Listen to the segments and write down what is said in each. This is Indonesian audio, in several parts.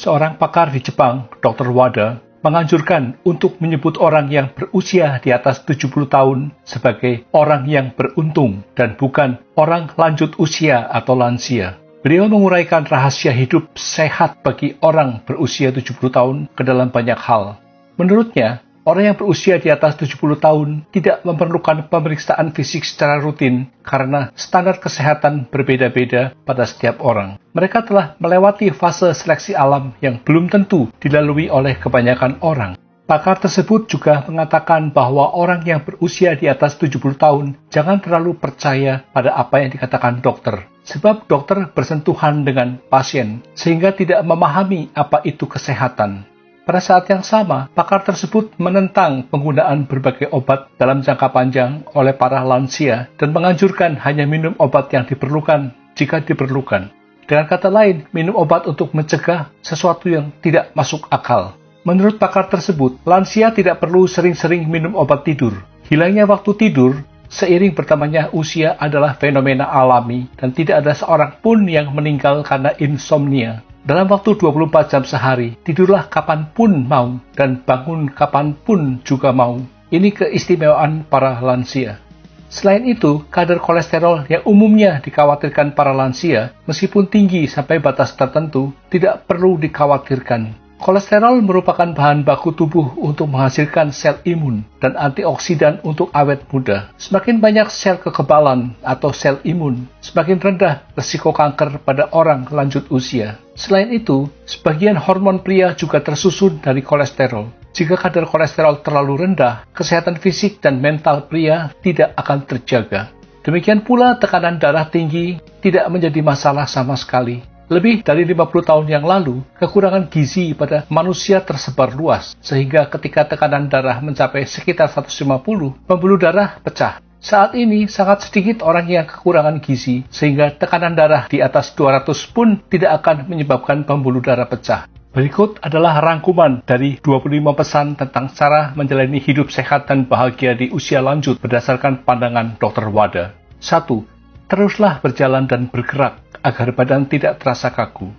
Seorang pakar di Jepang, Dr. Wada, menganjurkan untuk menyebut orang yang berusia di atas 70 tahun sebagai orang yang beruntung dan bukan orang lanjut usia atau lansia. Beliau menguraikan rahasia hidup sehat bagi orang berusia 70 tahun ke dalam banyak hal. Menurutnya, orang yang berusia di atas 70 tahun tidak memerlukan pemeriksaan fisik secara rutin karena standar kesehatan berbeda-beda pada setiap orang. Mereka telah melewati fase seleksi alam yang belum tentu dilalui oleh kebanyakan orang. Pakar tersebut juga mengatakan bahwa orang yang berusia di atas 70 tahun jangan terlalu percaya pada apa yang dikatakan dokter. Sebab dokter bersentuhan dengan pasien sehingga tidak memahami apa itu kesehatan. Pada saat yang sama, pakar tersebut menentang penggunaan berbagai obat dalam jangka panjang oleh para lansia dan menganjurkan hanya minum obat yang diperlukan jika diperlukan. Dengan kata lain, minum obat untuk mencegah sesuatu yang tidak masuk akal. Menurut pakar tersebut, lansia tidak perlu sering-sering minum obat tidur. Hilangnya waktu tidur seiring bertambahnya usia adalah fenomena alami dan tidak ada seorang pun yang meninggal karena insomnia. Dalam waktu 24 jam sehari, tidurlah kapanpun mau dan bangun kapanpun juga mau. Ini keistimewaan para lansia. Selain itu, kadar kolesterol yang umumnya dikhawatirkan para lansia, meskipun tinggi sampai batas tertentu, tidak perlu dikhawatirkan. Kolesterol merupakan bahan baku tubuh untuk menghasilkan sel imun dan antioksidan untuk awet muda. Semakin banyak sel kekebalan atau sel imun, semakin rendah risiko kanker pada orang lanjut usia. Selain itu, sebagian hormon pria juga tersusun dari kolesterol. Jika kadar kolesterol terlalu rendah, kesehatan fisik dan mental pria tidak akan terjaga. Demikian pula tekanan darah tinggi tidak menjadi masalah sama sekali. Lebih dari 50 tahun yang lalu, kekurangan gizi pada manusia tersebar luas, sehingga ketika tekanan darah mencapai sekitar 150, pembuluh darah pecah. Saat ini, sangat sedikit orang yang kekurangan gizi, sehingga tekanan darah di atas 200 pun tidak akan menyebabkan pembuluh darah pecah. Berikut adalah rangkuman dari 25 pesan tentang cara menjalani hidup sehat dan bahagia di usia lanjut berdasarkan pandangan Dr. Wada. 1. Teruslah berjalan dan bergerak agar badan tidak terasa kaku.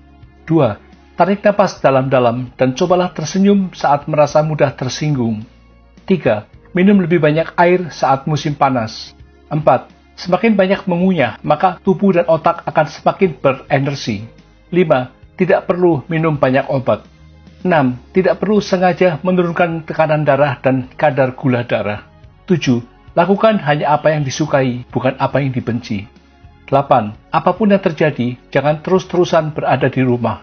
2. Tarik napas dalam-dalam dan cobalah tersenyum saat merasa mudah tersinggung. 3. Minum lebih banyak air saat musim panas. 4. Semakin banyak mengunyah, maka tubuh dan otak akan semakin berenergi. 5. Tidak perlu minum banyak obat. 6. Tidak perlu sengaja menurunkan tekanan darah dan kadar gula darah. 7. Lakukan hanya apa yang disukai, bukan apa yang dibenci. 8. Apapun yang terjadi, jangan terus-terusan berada di rumah.